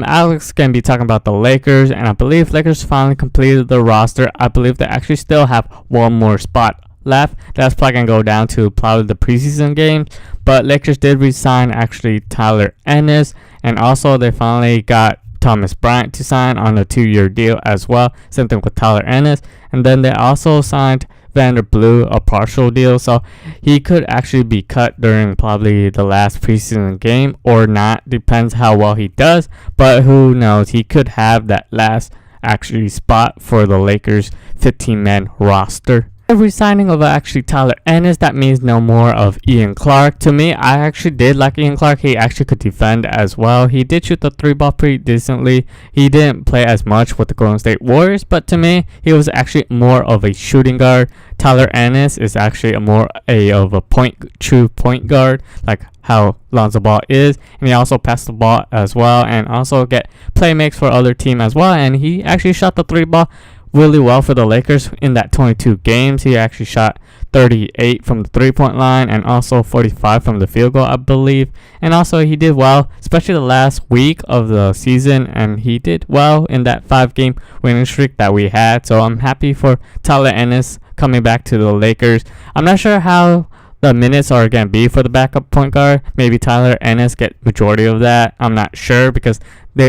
Alex is going to be talking about the Lakers, and I believe Lakers finally completed the roster. I believe they actually still have one more spot left. That's probably going to go down to probably the preseason games, but Lakers did re-sign actually Tyler Ennis, and also they finally got Thomas Bryant to sign on a 2-year deal as well. Same thing with Tyler Ennis, and then they also signed Vander Blue a partial deal, so he could actually be cut during probably the last preseason game or not, depends how well he does, but who knows, he could have that last actually spot for the Lakers 15-man roster. The re-signing of actually Tyler Ennis, that means no more of Ian Clark. To me, I actually did like Ian Clark. He actually could defend as well. He did shoot the 3-ball pretty decently. He didn't play as much with the Golden State Warriors, but to me, he was actually more of a shooting guard. Tyler Ennis is actually of a true point guard, like how Lonzo Ball is, and he also passed the ball as well, and also get playmakes for other team as well. And he actually shot the 3-ball really well for the Lakers in that 22 games. He actually shot 38 from the 3-point line and also 45 from the field goal, I believe. And also he did well, especially the last week of the season, and he did well in that 5-game winning streak that we had. So I'm happy for Tyler Ennis coming back to the Lakers. I'm not sure how the minutes are going to be for the backup point guard. Maybe Tyler Ennis get majority of that. I'm not sure, because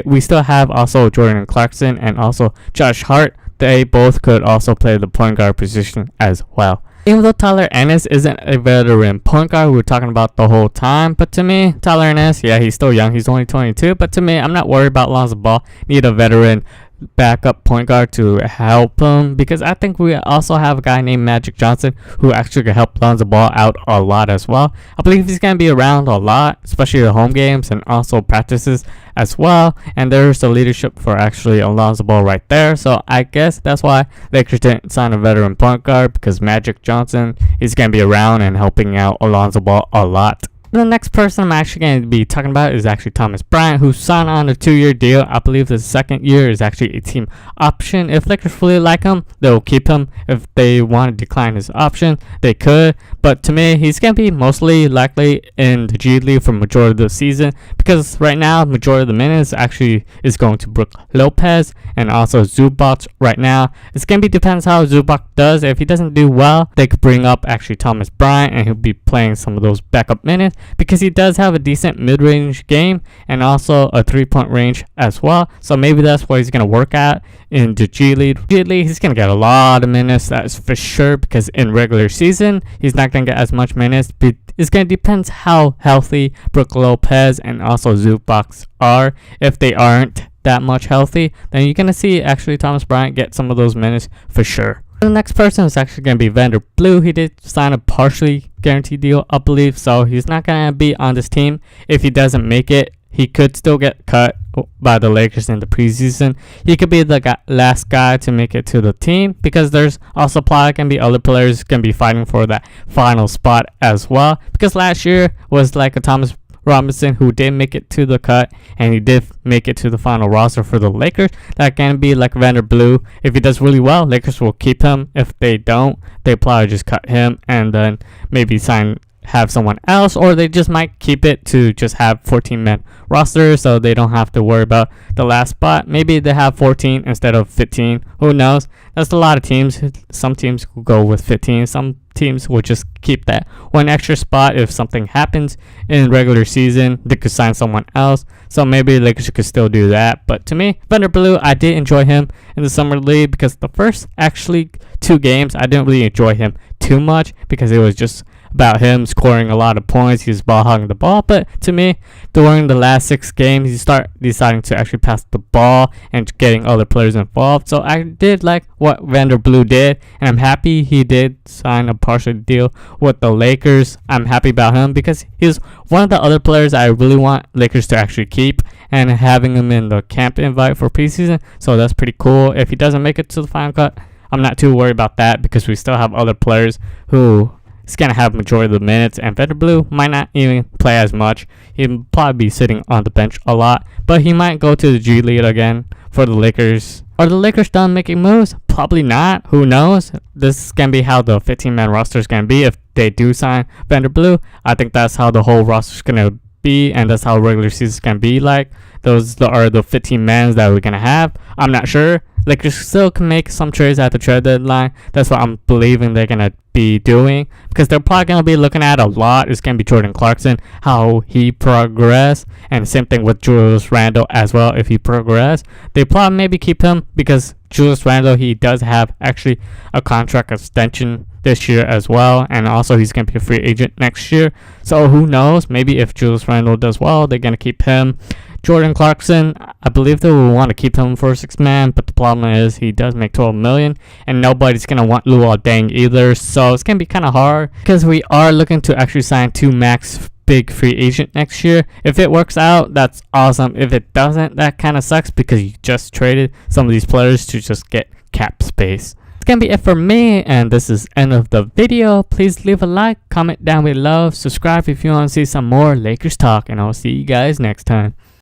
we still have also Jordan Clarkson and also Josh Hart. They both could also play the point guard position as well. Even though Tyler Ennis isn't a veteran point guard we were talking about the whole time, but to me, Tyler Ennis, yeah, he's still young. He's only 22, but to me, I'm not worried about Lonzo Ball. Need a veteran backup point guard to help him, because I think we also have a guy named Magic Johnson who actually could help Lonzo Ball out a lot as well. I believe he's going to be around a lot, especially the home games and also practices as well, and there's the leadership for actually Lonzo Ball right there. So I guess that's why Lakers didn't sign a veteran point guard, because Magic Johnson is going to be around and helping out Lonzo Ball a lot. The next person I'm actually going to be talking about is actually Thomas Bryant, who signed on a 2-year deal. I believe the second year is actually a team option. If Lakers really like him, they'll keep him. If they want to decline his option, they could. But to me, he's going to be mostly likely in the G League for majority of the season, because right now, majority of the minutes actually is going to Brook Lopez and also Zubac right now. It's going to be depends how Zubac does. If he doesn't do well, they could bring up actually Thomas Bryant, and he'll be playing some of those backup minutes, because he does have a decent mid-range game and also a 3-point range as well. So maybe that's what he's going to work at in the G League. He's going to get a lot of minutes, that's for sure, because in regular season, he's not going to get as much minutes. But it's going to depend how healthy Brook Lopez and also Zubac are. If they aren't that much healthy, then you're going to see actually Thomas Bryant get some of those minutes for sure. The next person is actually going to be Vander Blue. He did sign a partially guaranteed deal, I believe, so he's not going to be on this team. If he doesn't make it, he could still get cut by the Lakers in the preseason. He could be the last guy to make it to the team, because there's also probably going to be other players going to be fighting for that final spot as well, because last year was like a Thomas Robinson who did make it to the cut, and he did make it to the final roster for the Lakers. That can be like Vander Blue. If he does really well, Lakers will keep him. If they don't, they probably just cut him and then maybe have someone else, or they just might keep it to just have 14-man roster, so they don't have to worry about the last spot. Maybe they have 14 instead of 15. Who knows? That's a lot of teams. Some teams will go with 15. Some teams will just keep that one extra spot. If something happens in regular season, they could sign someone else. So maybe Lakers could still do that. But to me, Vander Blue, I did enjoy him in the summer league, because the first actually 2 games, I didn't really enjoy him too much, because it was just about him scoring a lot of points. He was ball hogging the ball. But to me, during the last 6 games, he start deciding to actually pass the ball and getting other players involved. So I did like what Vander Blue did, and I'm happy he did sign a partial deal with the Lakers. I'm happy about him, because he's one of the other players I really want Lakers to actually keep, and having him in the camp invite for preseason. So that's pretty cool. If he doesn't make it to the final cut, I'm not too worried about that, because we still have other players who is going to have majority of the minutes, and Vander Blue might not even play as much. He'll probably be sitting on the bench a lot, but he might go to the G League again for the Lakers. Are the Lakers done making moves? Probably not. Who knows? This is going to be how the 15-man roster is going to be. If they do sign Vander Blue, I think that's how the whole roster is going to be, and that's how regular season is going to be like. those are the 15 mans that we're gonna have. I'm not sure. Lakers still can make some trades at the trade deadline. That's what I'm believing they're gonna be doing, because they're probably gonna be looking at a lot. It's gonna be Jordan Clarkson, how he progress, and same thing with Julius Randle as well. If he progress, they probably maybe keep him, because Julius Randle, he does have actually a contract extension this year as well, and also he's gonna be a free agent next year. So who knows? Maybe if Julius Randle does well, they're gonna keep him. Jordan Clarkson, I believe they will want to keep him for 6-man, but the problem is he does make $12 million, and nobody's going to want Luol Deng either, so it's going to be kind of hard, because we are looking to actually sign 2 max big free agent next year. If it works out, that's awesome. If it doesn't, that kind of sucks, because you just traded some of these players to just get cap space. It's gonna be it for me, and this is end of the video. Please leave a like, comment down below, subscribe if you want to see some more Lakers talk, and I'll see you guys next time.